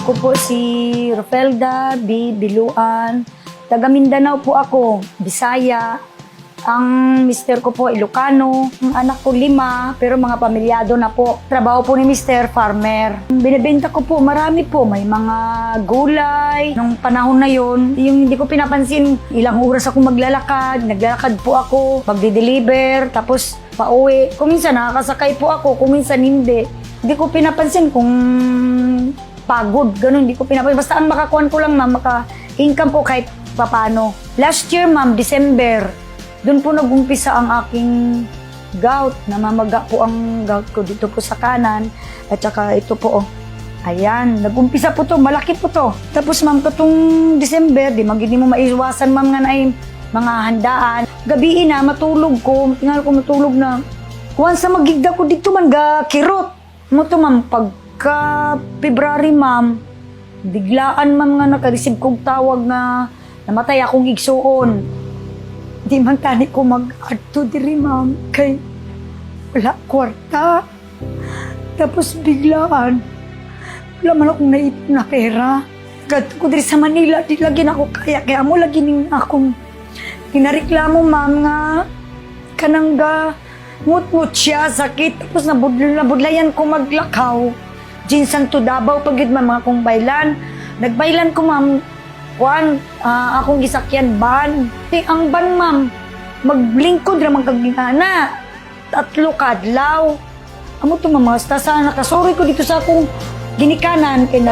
Ako po si Rofelda B. Biluan. Taga Mindanao po ako, Bisaya. Ang mister ko po Ilocano. Ang anak ko 5, pero mga pamilyado na po. Trabaho po ni mister, farmer. Binibenta ko po, marami po. May mga gulay. Nung panahon na yon, yung hindi ko pinapansin, ilang oras ako maglalakad. Naglalakad po ako, magdi-deliver, tapos pauwi. Kung minsan nakakasakay po ako, kung minsan hindi. Hindi ko pinapansin kung pagod, ganun. Hindi ko pinapansin. Basta ang makakuhan ko lang, ma'am, maka-income po kahit papano. Last year, ma'am, December, doon po nag-umpisa ang aking gout. Namamaga po ang gout ko dito po sa kanan. At saka ito po, oh. Ayan, nag-umpisa po to, malaki po to. Tapos, ma'am, katong December, di magiging mo maiwasan, ma'am, nga na ay mga handaan. Gabi na, matulog ko, tingnan ko matulog na. Once na magigda ko dito man, kirot. Mo to, ma'am, pagka February, ma'am, biglaan, ma'am, nga nakareceive kong tawag na namatay akong igsuon. Di man tani ko mag-adto diri, ma'am, kay wala kwarta. Tapos biglaan, wala man akong naipon na pera. Kadto ko diri sa Manila, di lagi na ako kaya. Kaya mo lagi ning akong tinareklamo, ma'am, nga kanangga ngut-ngut siya, sakit. Tapos nabudlayan ko maglakaw. Ginsang to Davao, pagid man mga kong bailan. Nagbailan ko, ma'am, akong gisakyan ban. Ang ban, ma'am, maglingkod ramang kagingana. 3 kadlaw. Amo to, ma'am, sa nakasuri ko dito sa akong ginikanan. Kay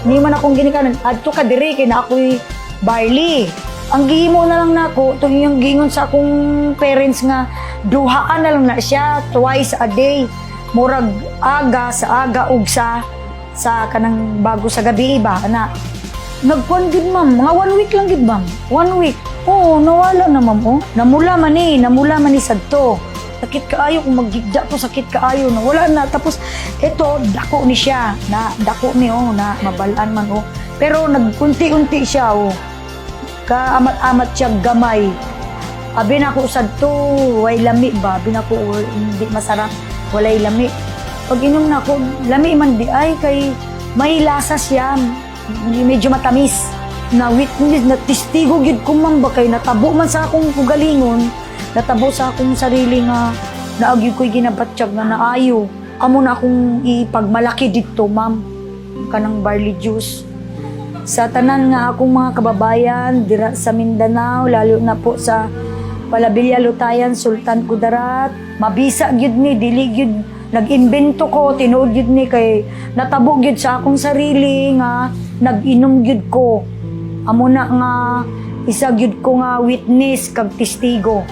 ni man akong ginikanan. Adto ka diri, kay na ako'y barley. Ang gihimo na lang nako, itong yung gingon sa akong parents nga, duhaan na lang na siya twice a day. Murag aga sa aga ug sa kanang bago sa gabi iba na. Nagkuan gid, ma'am, mga 1 week lang gid, ma'am. 1 week. Oo, nawala na, ma'am, oh. Namula man ni sadto. Sakit kaayo kung magigda ko, sakit kaayo na wala na. Tapos ito dako ni siya, na dako ni, oh, na mabalaan man, oh. Pero nagkunti-unti siya, oh. Kaamat-amat siya gamay. Abi na ko sadto, way lami ba? Abi na ko hindi masarap, walay lami. Pag inom na ko, lami man di ay kay may lasa siya, medyo matamis. Na witness, na testigo gid ko, ma'am, ba kay natabo man sa akong kugalingon, natabo sa akong sarili nga naagyo ko'y ginabatsyag na naayo. Amo na akong ipagmalaki dito, ma'am, kanang barley juice. Sa tanan nga akong mga kababayan dira sa Mindanao, lalo na po sa Palabilia, Lutayan, Sultan Kudarat, mabisa gyud ni, dili gyud nag-imbento ko, tinuod gyud ni kay natabo gyud sa akong sarili nga nag-inom gyud ko. Amo na nga isa gyud ko nga witness kag testigo.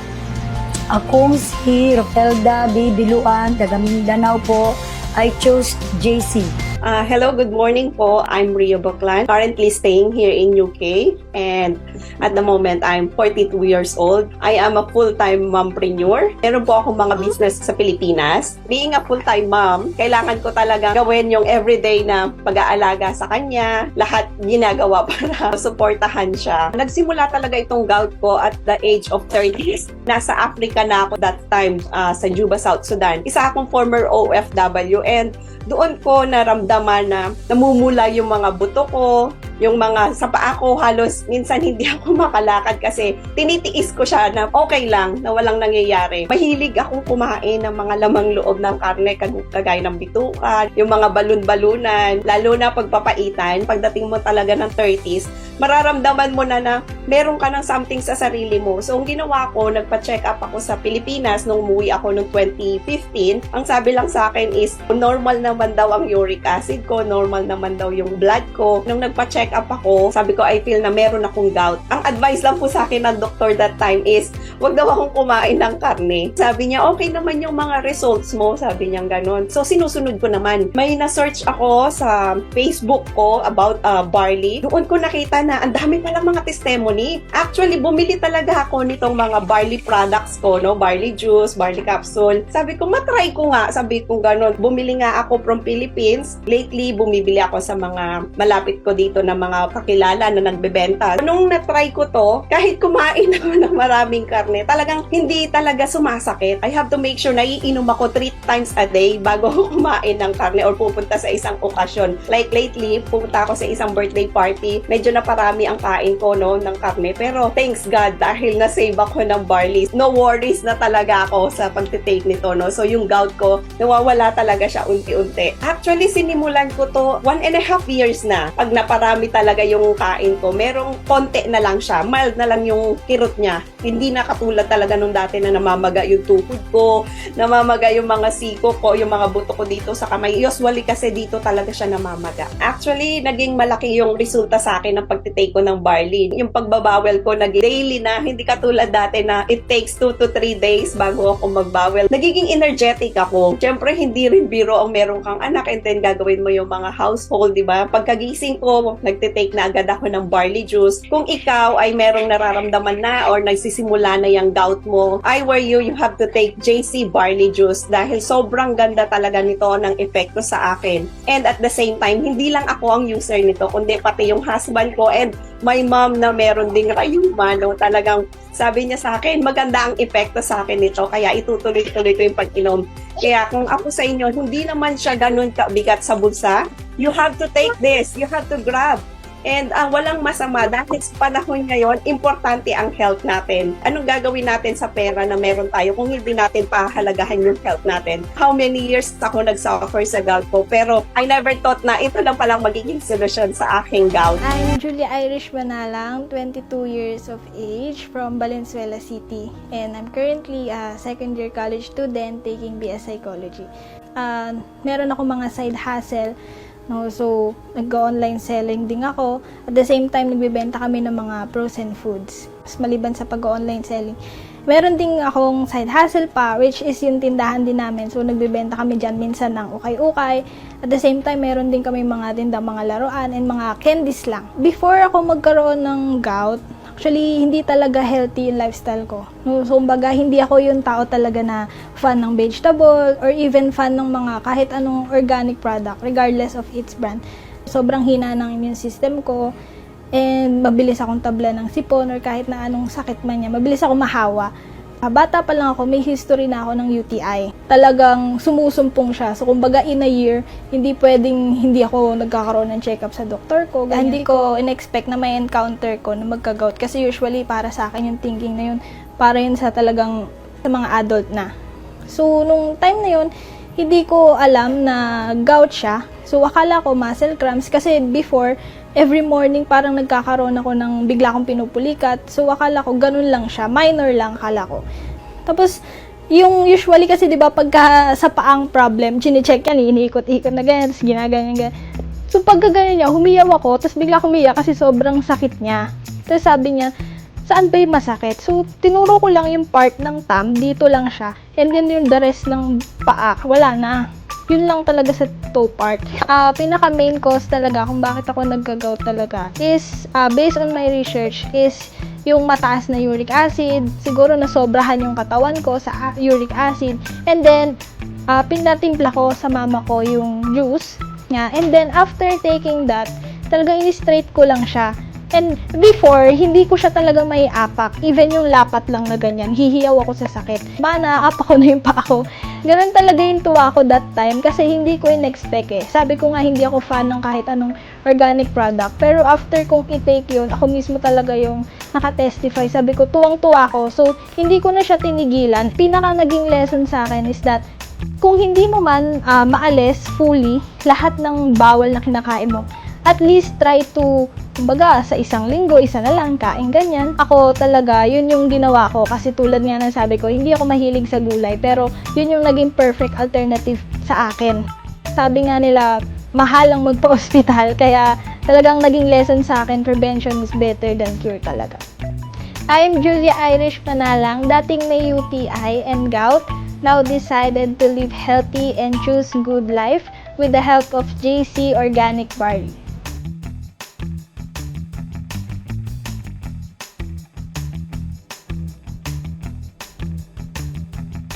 Akong si Rofelda B. Biluan, taga Mindanao po. I chose JC. Hello, good morning po. I'm Rio Baclan, currently staying here in UK, and at the moment, I'm 42 years old. I am a full-time mompreneur. Meron po akong mga business sa Pilipinas. Being a full-time mom, kailangan ko talaga gawin yung everyday na pag-aalaga sa kanya. Lahat ginagawa para suportahan siya. Nagsimula talaga itong gout ko at the age of 30s. Nasa Africa na ako that time, sa Juba, South Sudan. Isa akong former OFW, and doon ko naramdaman na namumula yung mga buto ko, yung mga sa paa ko, halos minsan hindi ako makalakad kasi tinitiis ko siya na okay lang, na walang nangyayari. Mahilig akong kumain ng mga lamang loob ng karne, kagaya ng bituka, yung mga balon-balunan, lalo na pagpapaitan. Pagdating mo talaga ng 30s, mararamdaman mo na meron ka ng something sa sarili mo. So, ang ginawa ko, nagpa-check up ako sa Pilipinas nung umuwi ako noong 2015. Ang sabi lang sa akin is, normal naman daw ang uric acid ko, normal naman daw yung blood ko. Nung nagpa-check up ako, sabi ko, I feel na meron akong gout. Ang advice lang po sa akin ng doktor that time is, wag daw akong kumain ng karne. Sabi niya, okay naman yung mga results mo, sabi niya ganon. So, sinusunod ko naman. May na-search ako sa Facebook ko about barley. Doon ko nakita na ang dami palang mga testimony. Actually, bumili talaga ako nitong mga barley products ko, no? Barley juice, barley capsule. Sabi ko, matry ko nga. Sabi ko ganon. Bumili nga ako from Philippines. Lately, bumibili ako sa mga malapit ko dito na ng mga kakilala na nagbebenta. Nung na-try ko to, kahit kumain ako ng maraming karne, talagang hindi talaga sumasakit. I have to make sure na iinom ako 3 times a day bago ako kumain ng karne or pupunta sa isang okasyon. Like lately, pupunta ako sa isang birthday party. Medyo naparami ang kain ko no, ng karne. Pero thanks God, dahil na-save ako ng barley, no worries na talaga ako sa pagtitake nito. No? So yung gout ko, nawawala talaga siya unti-unti. Actually, sinimulan ko to 1.5 years na. Pag naparami talaga yung kain ko, merong konti na lang siya. Mild na lang yung kirot niya. Hindi na katulad talaga nung dati na namamaga yung tuhod ko, namamaga yung mga siko ko, yung mga buto ko dito sa kamay. Usually kasi dito talaga siya namamaga. Actually, naging malaki yung resulta sa akin ng pagtitake ko ng barley. Yung pagbabawel ko, naging daily na, hindi katulad dati na it takes 2 to 3 days bago ako magbawel. Nagiging energetic ako. Siyempre, hindi rin biro ang meron kang anak and then gagawin mo yung mga household, di ba? Pagkagising ko, nagtitake na agad ako ng barley juice. Kung ikaw ay merong nararamdaman na or nagsisimula na yung gout mo, I were you have to take JC barley juice dahil sobrang ganda talaga nito ng epekto sa akin. And at the same time, hindi lang ako ang user nito, kundi pati yung husband ko and my mom na meron ding rayuma, no? Talagang sabi niya sa akin, maganda ang epekto sa akin nito, kaya itutuloy-tuloy ko yung pag-inom. Kaya kung ako sa inyo, hindi naman siya ganun kabigat sa bulsa, you have to take this, you have to grab. And walang masama dahil sa panahon ngayon, importante ang health natin. Anong gagawin natin sa pera na meron tayo kung hindi natin pahalagahan yung health natin? How many years ako nag-suffer sa gout ko? Pero I never thought na ito lang palang magiging solusyon sa aking gout. I'm Julia Irish Manalang, 22 years of age from Valenzuela City. And I'm currently a second-year college student taking BS Psychology. Meron ako mga side hustle. No, so, nag-online selling din ako. At the same time, nagbibenta kami ng mga frozen foods. Mas maliban sa pag-online selling. Meron din akong side hustle pa, which is yung tindahan din namin. So, nagbibenta kami dyan minsan ng ukay-ukay. At the same time, meron din kami mga tinda, mga laruan, and mga candies lang. Before ako magkaroon ng gout, actually, hindi talaga healthy yung lifestyle ko. No, so, kumbaga, hindi ako yung tao talaga na fan ng vegetable or even fan ng mga kahit anong organic product, regardless of its brand. Sobrang hina ng immune system ko and mabilis akong tabla ng sipon or kahit na anong sakit man niya. Mabilis ako mahawa. Bata pa lang ako, may history na ako ng UTI. Talagang sumusumpong siya. So, kumbaga, in a year, hindi pwedeng hindi ako nagkakaroon ng check-up sa doktor ko. Hindi ko in-expect na may encounter ko na magka-gout. Kasi usually, para sa akin yung thinking na yun, para yun sa talagang sa mga adult na. So, nung time na yun, hindi ko alam na gout siya. So, akala ko muscle cramps. Kasi before, every morning parang nagkakaroon ako ng bigla akong pinupulikat. So, akala ko ganun lang siya. Minor lang, akala ko. Tapos, yung usually kasi, di ba, pagka sa paang problem, chine-check yan, iniikot-ikot na ganyan, tapos ginaganyan. So, pagka ganyan niya, humiyaw ako, tapos bigla humiyak kasi sobrang sakit niya. Tapos sabi niya, saan ba yung masakit? So, tinuro ko lang yung part ng thumb, dito lang siya. And then yung the rest ng paa, wala na. Yun lang talaga sa toe part. Pinaka main cause talaga kung bakit ako nagka-gout talaga is, based on my research, is yung mataas na uric acid. Siguro nasobrahan yung katawan ko sa uric acid. And then, pinatimpla ko sa mama ko yung juice niya. And then, after taking that, talaga in-straight ko lang siya. And before, hindi ko siya talaga may apak. Even yung lapat lang na ganyan, hihiyaw ako sa sakit. Naapak ko na yung paa ko. Ganun talaga yung tuwa ko that time kasi hindi ko in-expect eh. Sabi ko nga, hindi ako fan ng kahit anong organic product. Pero after kong i-take yun, ako mismo talaga yung nakatestify. Sabi ko, tuwang-tuwa ko. So, hindi ko na siya tinigilan. Pinaka naging lesson sa akin is that kung hindi mo man maalis fully lahat ng bawal na kinakain mo, at least try to, kumbaga, sa isang linggo, isa na lang, kain ganyan. Ako talaga, yun yung ginawa ko. Kasi tulad nga ng sabi ko, hindi ako mahilig sa gulay. Pero yun yung naging perfect alternative sa akin. Sabi nga nila, mahal ang magpa-hospital. Kaya talagang naging lesson sa akin, prevention is better than cure talaga. I'm Julia Irish Manalang, dating may UTI and gout. Now decided to live healthy and choose good life with the help of JC Organic Barley.